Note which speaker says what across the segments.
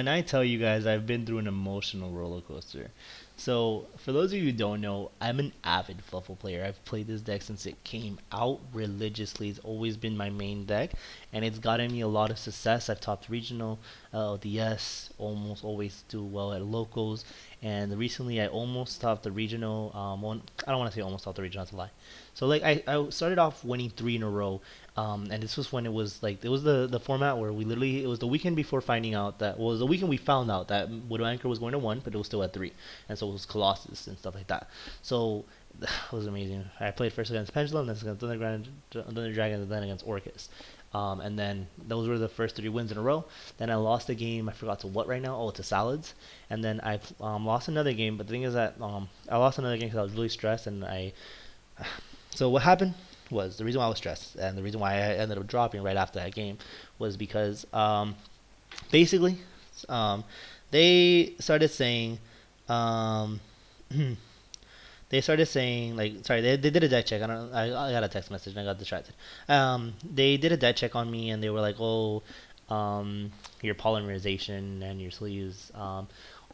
Speaker 1: when I tell you guys I've been through an emotional roller coaster. So, for those of you who don't know, I'm an avid Fluffal player. I've played this deck since it came out religiously. It's always been my main deck, and it's gotten me a lot of success. I've topped regional, LDS, almost always do well at locals, and recently I almost topped the regional. One, I don't want to say almost topped the regional, that's a lie. So, like, I started off winning three in a row, and this was when it was like it was the format where we literally it was the weekend before finding out that well, it was the weekend we found out that Widow Anchor was going to one, but it was still at three, and so it was Colossus and stuff like that. So it was amazing. I played first against Pendulum, then against Thunder Dragon, and then against Orcus. And then those were the first three wins in a row. Then I lost a game. I forgot to what right now. Oh, to Salads. And then I lost another game. But the thing is that I lost another game because I was really stressed, and I. So what happened was the reason why I was stressed and the reason why I ended up dropping right after that game was because basically um, they started saying um, they started saying like sorry they did a deck check. I got a text message and I got distracted. They did a deck check on me and they were like, oh, your polymerization and your sleeves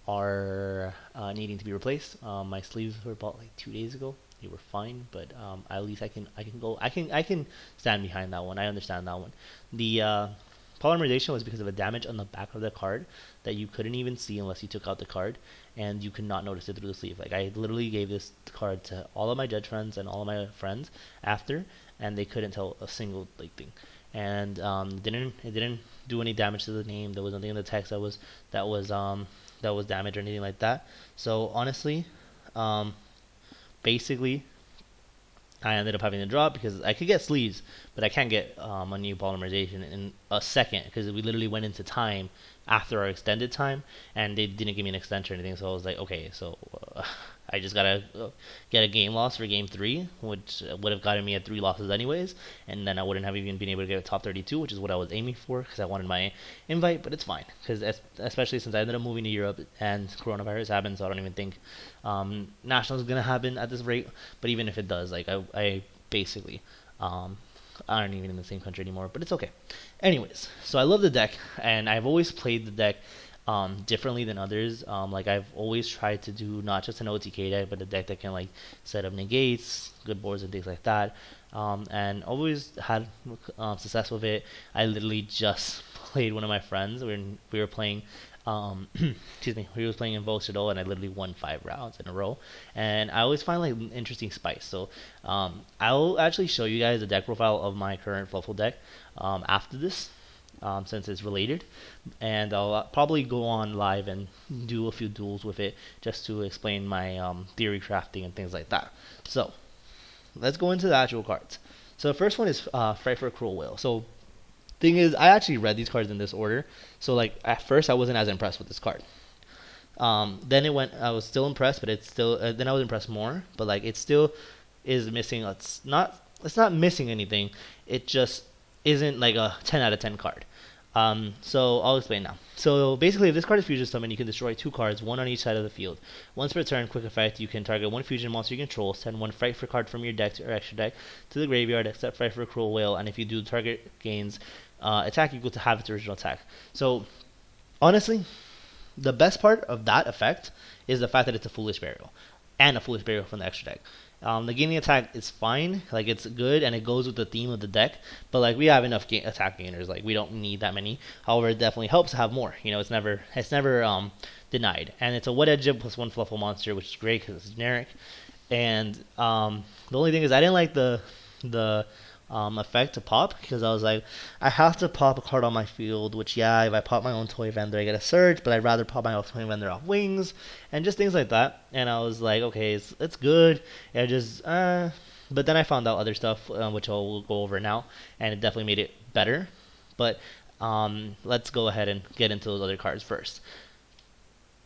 Speaker 1: are needing to be replaced. My sleeves were bought like 2 days ago. They were fine, but at least I can stand behind that one. I understand that one. The polymerization was because of a damage on the back of the card that you couldn't even see unless you took out the card, and you could not notice it through the sleeve. Like I literally gave this card to all of my judge friends and all of my friends after, and they couldn't tell a single like thing. And it didn't do any damage to the name. There was nothing in the text that was that was damaged or anything like that. So honestly, um, basically I ended up having to drop because I could get sleeves, but I can't get a new polymerization in a second because we literally went into time after our extended time, and they didn't give me an extension or anything. So I was like, okay, so I just gotta get a game loss for game three, which would have gotten me at three losses anyways, and then I wouldn't have even been able to get a top 32, which is what I was aiming for because I wanted my invite. But it's fine because especially since I ended up moving to Europe and coronavirus happened, so I don't even think nationals is gonna happen at this rate. But even if it does, like I basically aren't even in the same country anymore, but it's okay. Anyways, so I love the deck, and I've always played the deck differently than others. Like I've always tried to do not just an OTK deck, but a deck that can like set up negates, good boards, and things like that. And always had success with it. I literally just played one of my friends. We were playing excuse me, he was playing in Volkswagen, and I literally won 5 rounds in a row. And I always find like an interesting spice. So I'll actually show you guys the deck profile of my current Fluffal deck after this, since it's related. And I'll probably go on live and do a few duels with it just to explain my theory crafting and things like that. So let's go into the actual cards. So the first one is Fright for a Cruel Whale. So thing is, I actually read these cards in this order. So like at first, I wasn't as impressed with this card. Then it went. I was still impressed, but it's still. Then I was impressed more, but like it still is missing. It's not. It's not missing anything. It just isn't like a 10 out of 10 card. So I'll explain now. So basically, if this card is fusion summon, you can destroy 2 cards, one on each side of the field. Once per turn, quick effect, you can target one fusion monster you control, send one Fright for card from your deck or extra deck to the graveyard, except Fright for a Cruel Whale, and if you do, target gains attack equal to half its original attack. So honestly, the best part of that effect is the fact that it's a Foolish Burial and a Foolish Burial from the extra deck. The gaining attack is fine, like it's good, and it goes with the theme of the deck. But like we have enough attack gainers, like we don't need that many. However, it definitely helps to have more. You know, it's never denied, and it's a Wet Edge plus one Fluffal monster, which is great because it's generic. And the only thing is, I didn't like the effect to pop because I was like, I have to pop a card on my field, which yeah, if I pop my own toy vendor, I get a surge, but I'd rather pop my own toy vendor off wings and just things like that. And I was like, okay, it's good. I just but then I found out other stuff, which I'll go over now, and it definitely made it better. But let's go ahead and get into those other cards first.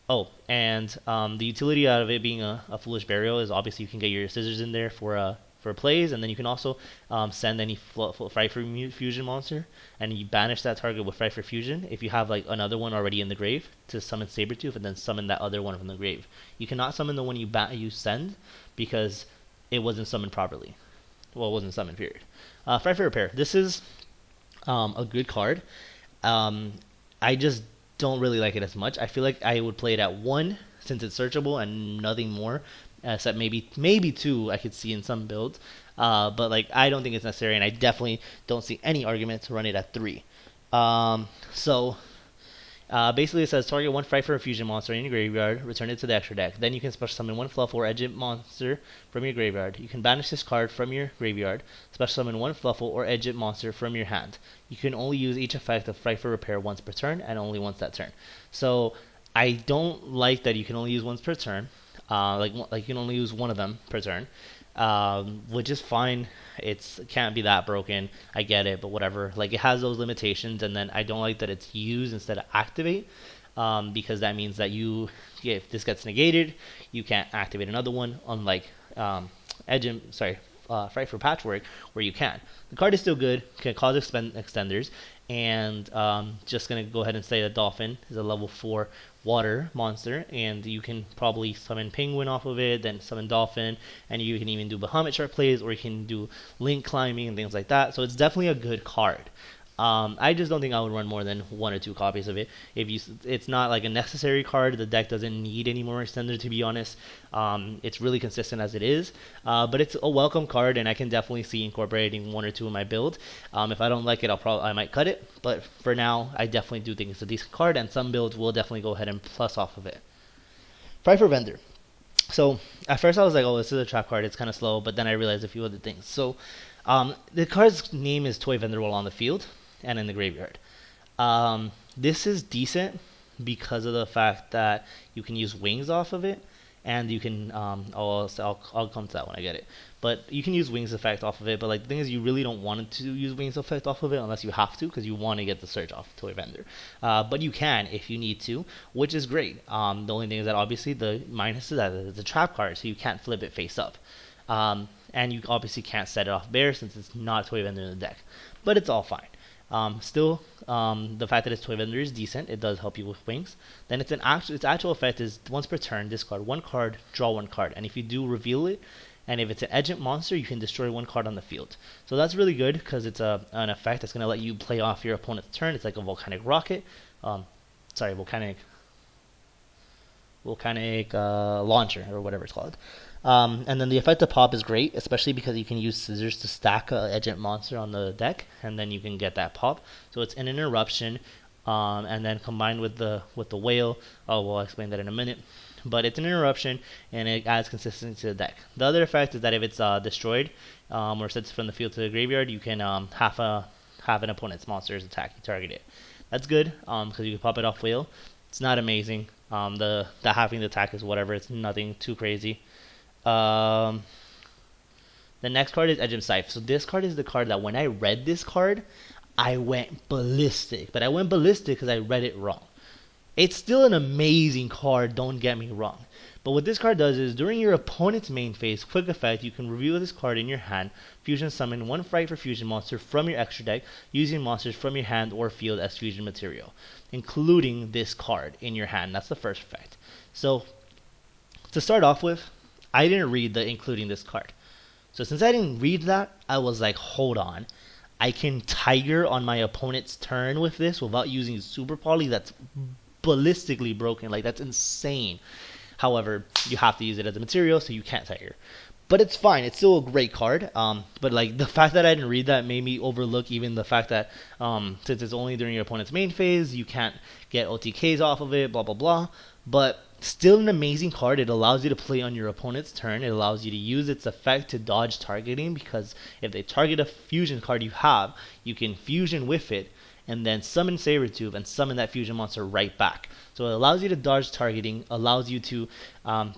Speaker 1: Oh, and the utility out of it being a Foolish Burial is obviously you can get your scissors in there for plays, and then you can also send any Fright for Fusion monster, and you banish that target with Fright for Fusion if you have like another one already in the grave to summon Sabretooth, and then summon that other one from the grave. You cannot summon the one you send because it wasn't summoned properly. Well, it wasn't summoned, period. Fright for Repair. This is a good card. I just don't really like it as much. I feel like I would play it at 1 since it's searchable and nothing more. Except maybe 2 I could see in some builds. But like I don't think it's necessary, and I definitely don't see any argument to run it at 3. So basically, it says target 1 Fright for a fusion monster in your graveyard, return it to the extra deck. Then you can special summon 1 Fluffal or Edge monster from your graveyard. You can banish this card from your graveyard, special summon 1 Fluffal or Edge monster from your hand. You can only use each effect of Fright for Repair once per turn, and only once that turn. So I don't like that you can only use once per turn. Like you can only use one of them per turn, which is fine. It can't be that broken. I get it, but whatever. Like it has those limitations, and then I don't like that it's used instead of activate, because that means that if this gets negated, you can't activate another one. Unlike Fright for Patchwork, where you can. The card is still good. Can cause extenders, and just gonna go ahead and say that Dolphin is a level 4 water monster, and you can probably summon Penguin off of it, then summon Dolphin, and you can even do Bahamut Shark plays, or you can do Link climbing and things like that. So it's definitely a good card. I just don't think I would run more than 1 or 2 copies of it. It's not like a necessary card. The deck doesn't need any more extender, to be honest. It's really consistent as it is, but it's a welcome card, and I can definitely see incorporating 1 or 2 in my build. If I don't like it, I might cut it. But for now, I definitely do think it's a decent card, and some builds will definitely go ahead and plus off of it. Fight for Vendor. So at first I was like, oh, this is a trap card. It's kind of slow, but then I realized a few other things. So the card's name is Toy Vendor while on the field and in the graveyard. This is decent because of the fact that you can use wings off of it, and you can I'll come to that when I get it. But you can use wings effect off of it. But like the thing is, you really don't want to use wings effect off of it unless you have to, because you want to get the search off Toy Vendor. But you can if you need to, which is great. The only thing is that obviously the minus is that it's a trap card, so you can't flip it face up. And you obviously can't set it off bare since it's not Toy Vendor in the deck. But it's all fine. Still, the fact that it's Toy Vendor is decent. It does help you with wings. Then its actual effect is once per turn, discard 1 card, draw 1 card. And if you do reveal it, and if it's an Edgent monster, you can destroy 1 card on the field. So that's really good because it's an effect that's going to let you play off your opponent's turn. It's like a volcanic rocket. Volcanic launcher, or whatever it's called. And then the effect of pop is great, especially because you can use scissors to stack a Edgent monster on the deck, and then you can get that pop. So it's an interruption, and then combined with the whale. I'll explain that in a minute. But it's an interruption, and it adds consistency to the deck. The other effect is that if it's destroyed or sent from the field to the graveyard, you can have an opponent's monster's attack. You target it. That's good because you can pop it off whale. It's not amazing. The having the attack is whatever. It's nothing too crazy. The next card is Edge of Scythe. So this card is the card that when I read this card, I went ballistic. But I went ballistic because I read it wrong. It's still an amazing card, don't get me wrong. But what this card does is, during your opponent's main phase, quick effect, you can reveal this card in your hand, fusion summon 1 Fright for Fusion monster from your extra deck, using monsters from your hand or field as fusion material, including this card in your hand. That's the first effect. So, to start off with, I didn't read the including this card. So since I didn't read that, I was like, hold on. I can Tiger on my opponent's turn with this without using Super Poly? That's ballistically broken. Like, that's insane. However, you have to use it as a material, so you can't Tiger. But it's fine. It's still a great card. But like the fact that I didn't read that made me overlook even the fact that since it's only during your opponent's main phase, you can't get OTKs off of it, blah, blah, blah. But still an amazing card. It allows you to play on your opponent's turn. It allows you to use its effect to dodge targeting, because if they target a fusion card you have, you can fusion with it and then summon Sabretooth and summon that fusion monster right back. So it allows you to dodge targeting, allows you to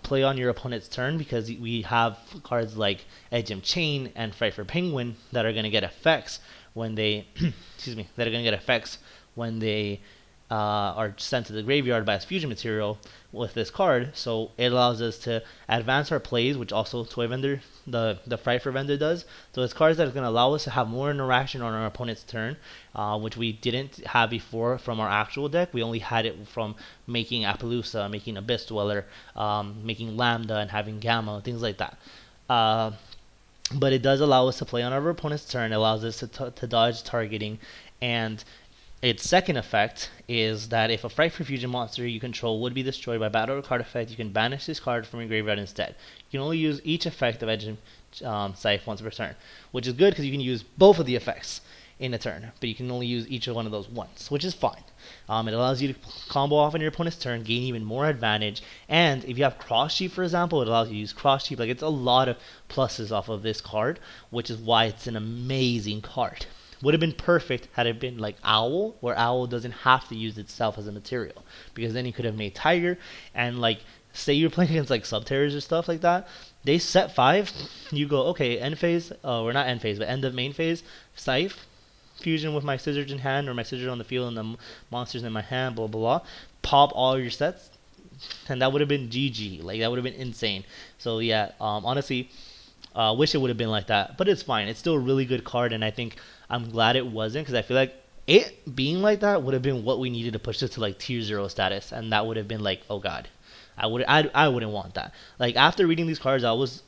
Speaker 1: play on your opponent's turn, because we have cards like Edge of Chain and Fright for Penguin that are going to get effects when they are sent to the graveyard by its fusion material with this card. So it allows us to advance our plays, which also Toy Vendor, the Fright for Vendor does. So it's cards that are going to allow us to have more interaction on our opponent's turn, which we didn't have before from our actual deck. We only had it from making Appaloosa, making Abyss Dweller, making Lambda, and having Gamma, things like that. But it does allow us to play on our opponent's turn. It allows us to dodge targeting, and
Speaker 2: Its second effect is that if a Frightful Fusion monster you control would be destroyed by battle or card effect, you can banish this card from your graveyard instead. You can only use each effect of Edge Scythe once per turn, which is good because you can use both of the effects in a turn, but you can only use each of one of those once, which is fine. It allows you to combo off on your opponent's turn, gain even more advantage, and if you have Cross Sheep, for example, it allows you to use Cross Sheep. Like, it's a lot of pluses off of this card, which is why it's an amazing card. Would have been perfect had it been like Owl, where Owl doesn't have to use itself as a material, because then you could have made Tiger, and like, say you're playing against like Subterrors or stuff like that, they set 5, you go, okay, end phase, or not end phase, but end of main phase, Scythe, fusion with my scissors in hand, or my scissors on the field and the monsters in my hand, blah blah blah, pop all your sets, and that would have been GG. Like, that would have been insane. So yeah, honestly, wish it would have been like that, but it's fine. It's still a really good card, and I think I'm glad it wasn't, because I feel like it being like that would have been what we needed to push it to like tier 0 status, and that would have been like, oh god, I wouldn't want that. Like, after reading these cards, I was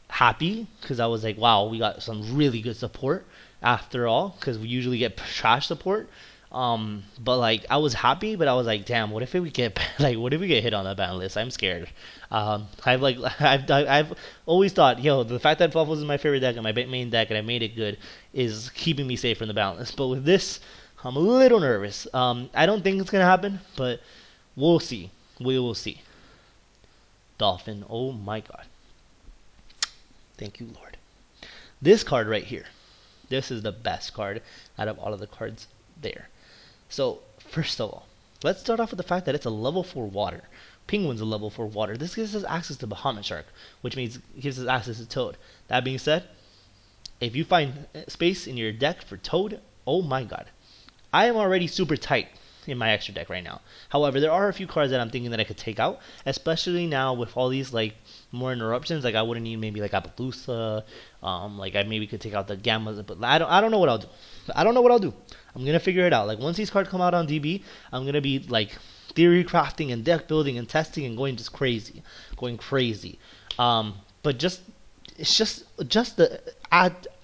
Speaker 2: happy, because I was like, wow, we got some really good support after all, because we usually get trash support. But like, I was happy, but I was like, damn, what if we get like, what if we get hit on that ban list? I'm scared. I've always thought, yo, the fact that Fluffal is my favorite deck and my main deck, and I made it good, is keeping me safe from the ban list. But with this, I'm a little nervous. I don't think it's gonna happen, but we'll see. We will see. Dolphin. Oh my god. Thank you, Lord. This card right here. This is the best card out of all of the cards there. So, first of all, let's start off with the fact that it's a level 4 water. Penguin's a level 4 water. This gives us access to Bahamut Shark, which means it gives us access to Toad. That being said, if you find space in your deck for Toad, oh my god. I am already super tight in my extra deck right now. However, there are a few cards that I'm thinking that I could take out, especially now with all these like more interruptions. Like, I wouldn't need maybe like Appaloosa. Like, I maybe could take out the Gammas, but I don't know what I'll do. I don't know what I'll do. I'm gonna figure it out. Like, once these cards come out on DB, I'm gonna be like theory crafting and deck building and testing and going crazy. But it's just the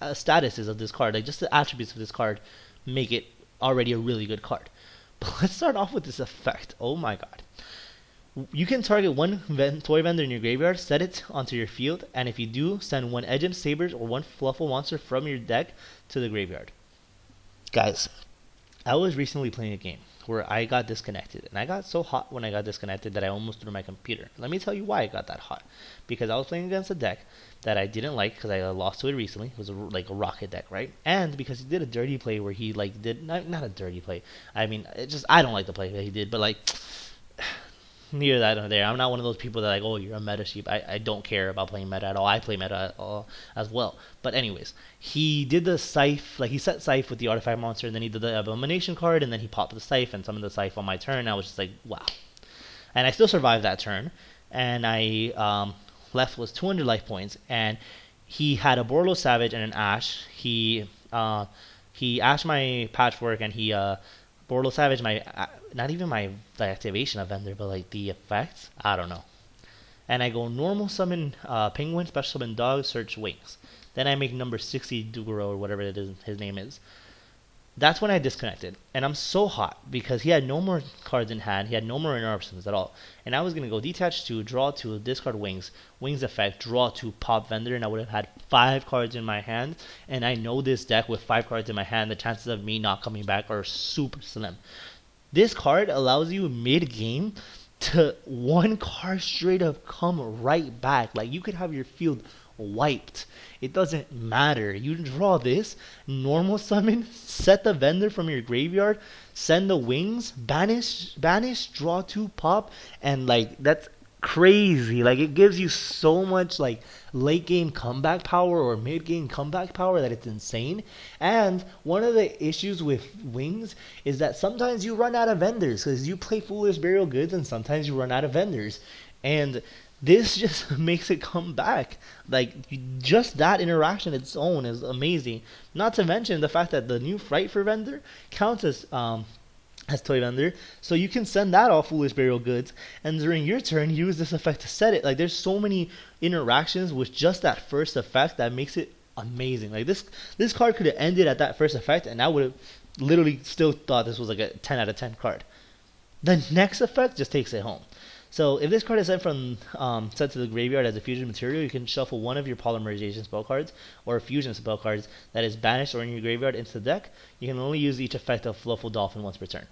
Speaker 2: statuses of this card, like just the attributes of this card, make it already a really good card. But let's start off with this effect. Oh my god. You can target one toy vendor in your graveyard, set it onto your field, and if you do, send one Edgem Sabers or one Fluffal monster from your deck to the graveyard. Guys, I was recently playing a game where I got disconnected, and I got so hot when I got disconnected that I almost threw my computer. Let me tell you why I got that hot. Because I was playing against a deck that I didn't like, because I lost to it recently. It was like a rocket deck, right? And because he did a dirty play where he like did not a dirty play. I mean, I don't like the play that he did, but like, neither that nor there. I'm not one of those people that like, oh, you're a meta sheep. I don't care about playing meta at all. I play meta at all as well. But anyways, he did the Scythe, like he set Scythe with the artifact monster, and then he did the Abomination card, and then he popped the Scythe and summoned the Scythe on my turn. And I was just like, wow. And I still survived that turn, and I left with 200 life points, and he had a Borlo Savage and an Ash. He ashed my Patchwork, and he Borlo Savage, not even my activation of Vendor, but like the effects, I don't know. And I go normal summon Penguin, special summon Dog, search Wings. Then I make number 60 Dugaro, or whatever it is his name is. That's when I disconnected, and I'm so hot because he had no more cards in hand, he had no more interruptions at all, and I was gonna go detach 2, draw 2, discard Wings effect, draw 2, pop Vendor, and I would have had 5 cards in my hand. And I know this deck with 5 cards in my hand, the chances of me not coming back are super slim. This card allows you mid game to one card straight up come right back. Like, you could have your field wiped. It doesn't matter. You draw this, normal summon, set the Vendor from your graveyard, send the Wings, banish, draw 2, pop, and like, that's crazy. Like, it gives you so much like late game comeback power or mid game comeback power that it's insane. And one of the issues with Wings is that sometimes you run out of vendors, because you play Foolish Burial Goods and sometimes you run out of vendors, and this just makes it come back. Like, just that interaction its own is amazing. Not to mention the fact that the new Fright for Vendor counts as toy vendor, so you can send that off Foolish Burial Goods, and during your turn use this effect to set it. Like, there's so many interactions with just that first effect that makes it amazing. Like, this card could have ended at that first effect, and that would have literally still thought this was like a 10 out of 10 card. The next effect just takes it home. So if this card is sent to the graveyard as a fusion material, you can shuffle one of your polymerization spell cards or fusion spell cards that is banished or in your graveyard into the deck. You can only use each effect of Fluffal Dolphin once per turn.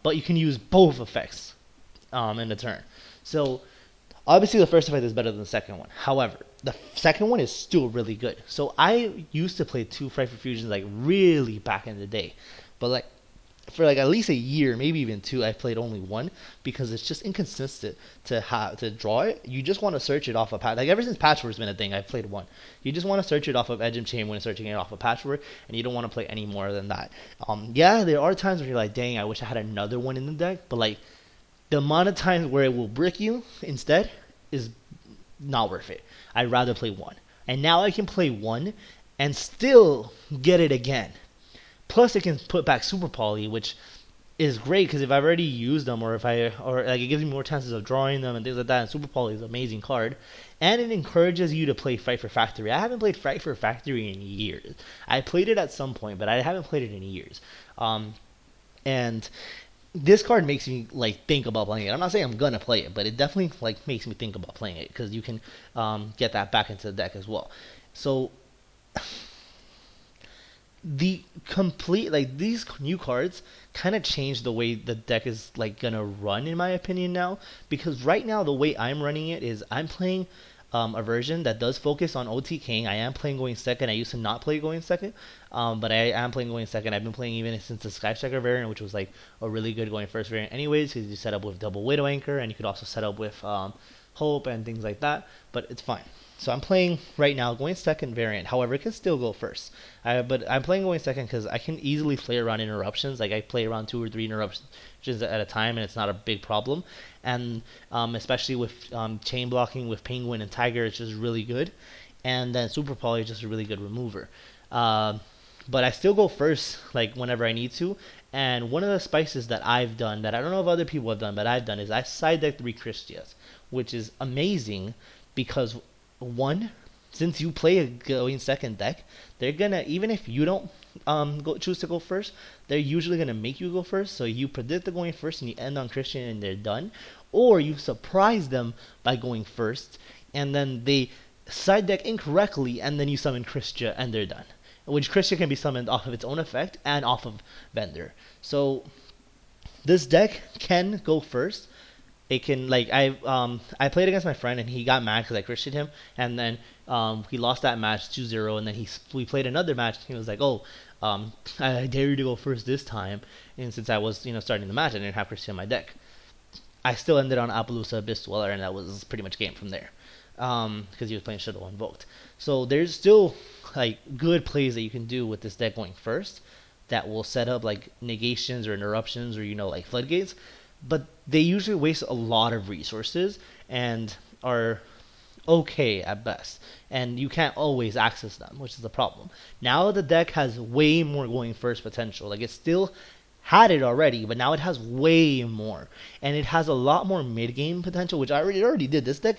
Speaker 2: But you can use both effects in the turn. So obviously the first effect is better than the second one. However, the second one is still really good. So I used to play 2 Frightful Fusions like really back in the day. But like for like at least a year, maybe even 2, I've played only 1 because it's just inconsistent to draw it. You just want to search it off a patch. Like ever since Patchwork's been a thing, I've played 1. You just want to search it off of Edge and Chain when searching it off of Patchwork, and you don't want to play any more than that. Yeah, there are times where you're like, dang, I wish I had another one in the deck, but like the amount of times where it will brick you instead is not worth it. I'd rather play 1. And now I can play 1 and still get it again. Plus, it can put back Super Poly, which is great because if I've already used them, or like it gives me more chances of drawing them and things like that. And Super Poly is an amazing card, and it encourages you to play Fight for Factory. I haven't played Fight for Factory in years. I played it at some point, but I haven't played it in years. And this card makes me like think about playing it. I'm not saying I'm gonna play it, but it definitely like makes me think about playing it because you can get that back into the deck as well. So the complete like these new cards kind of change the way the deck is like gonna run in my opinion now, because right now the way I'm running it is I'm playing a version that does focus on OTKing. I am playing going second. I used to not play going second, but I am playing going second. I've been playing even since the Sky Striker variant, which was like a really good going first variant anyways, because you set up with double Widow Anchor and you could also set up with Hope and things like that, but it's fine. So I'm playing right now going second variant. However, it can still go first. But I'm playing going second because I can easily play around interruptions. Like I play around 2 or 3 interruptions at a time, and it's not a big problem. And especially with chain blocking with Penguin and Tiger, it's just really good. And then Super Poly is just a really good remover. But I still go first, like whenever I need to. And one of the spices that I've done that I don't know if other people have done, but I've done is I side deck 3 Christias, which is amazing because one, since you play a going second deck, they're gonna, even if you don't choose to go first, they're usually gonna make you go first. So you predict the going first and you end on Christian and they're done, or you surprise them by going first and then they side deck incorrectly and then you summon Christia and they're done. Which Christia can be summoned off of its own effect and off of Vendor. So this deck can go first. It can like I played against my friend and he got mad because I Christianed him, and then he lost that match 2-0, and then we played another match and he was like, oh, I dare you to go first this time, and since I was starting the match I didn't have Christian in my deck. I still ended on Appaloosa Abyss Dweller, and that was pretty much game from there because he was playing Shadow Invoked. So there's still like good plays that you can do with this deck going first that will set up like negations or interruptions or like floodgates, but they usually waste a lot of resources and are okay at best, and you can't always access them, which is the problem. Now the deck has way more going first potential. Like it still had it already, but now it has way more, and it has a lot more mid game potential, which I already did. This deck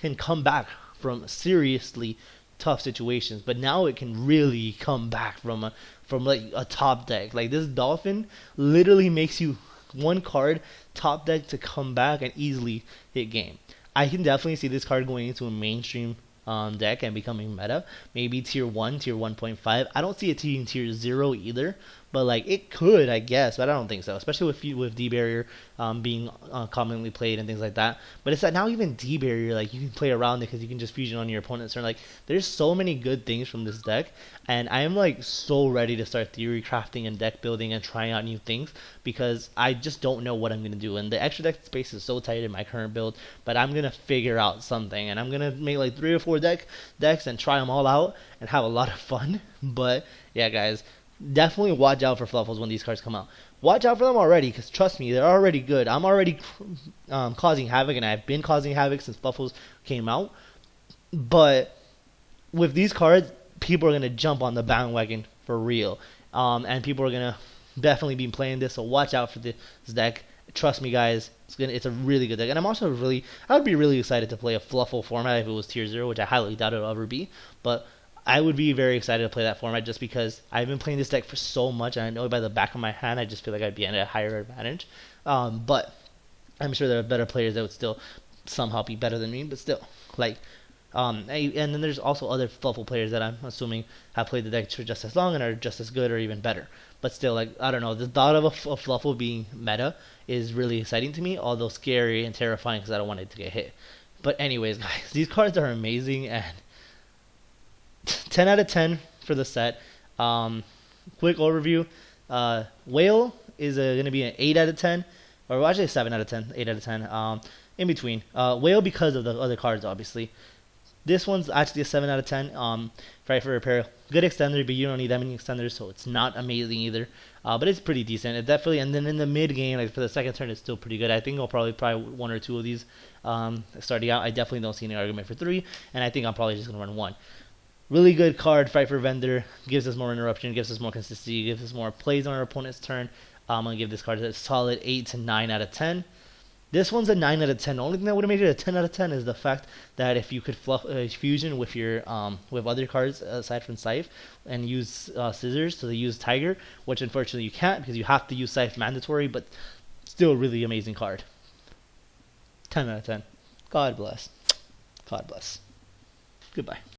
Speaker 2: can come back from seriously tough situations, but now it can really come back from like a top deck. Like this Dolphin literally makes you one card top deck to come back and easily hit game. I can definitely see this card going into a mainstream deck and becoming meta. Maybe tier 1, tier 1.5. I don't see it being tier 0 either, but like it could, I guess, but I don't think so. Especially with D barrier being commonly played and things like that. But it's that now even D barrier, like you can play around it because you can just fusion on your opponent's turn. Like there's so many good things from this deck, and I am like so ready to start theory crafting and deck building and trying out new things because I just don't know what I'm gonna do. And the extra deck space is so tight in my current build, but I'm gonna figure out something, and I'm gonna make like 3 or 4 decks and try them all out and have a lot of fun. But yeah, guys, definitely watch out for Fluffals when these cards come out. Watch out for them already, because trust me, they're already good. I'm already causing havoc, and I've been causing havoc since Fluffals came out. But with these cards, people are going to jump on the bandwagon for real. And people are going to definitely be playing this, so watch out for this deck. Trust me, guys, it's a really good deck. And I would be really excited to play a Fluffal format if it was tier 0, which I highly doubt it'll ever be. But I would be very excited to play that format just because I've been playing this deck for so much, and I know by the back of my hand, I just feel like I'd be at a higher advantage. But I'm sure there are better players that would still somehow be better than me, but still, like, and then there's also other Fluffal players that I'm assuming have played the deck for just as long and are just as good or even better. But still, like, I don't know, the thought of a Fluffal being meta is really exciting to me, although scary and terrifying because I don't want it to get hit. But anyways, guys, these cards are amazing, and 10 out of 10 for the set. Quick overview. Whale is going to be an 8 out of 10. Or well, actually 7 out of 10. 8 out of 10. In between. Whale because of the other cards, obviously. This one's actually a 7 out of 10. Fight for Repair. Good extender, but you don't need that many extenders, so it's not amazing either. But it's pretty decent. It definitely, and then in the mid game, like for the second turn, it's still pretty good. I think I'll probably one or two of these starting out. I definitely don't see any argument for 3, and I think I'm probably just going to run 1. Really good card, Fight for Vendor. Gives us more interruption, gives us more consistency, gives us more plays on our opponent's turn. I'm going to give this card a solid 8 to 9 out of 10. This one's a 9 out of 10. The only thing that would have made it a 10 out of 10 is the fact that if you could fusion with your with other cards aside from Scythe and use Scissors, so they use Tiger, which unfortunately you can't because you have to use Scythe mandatory, but still a really amazing card. 10 out of 10. God bless. God bless. Goodbye.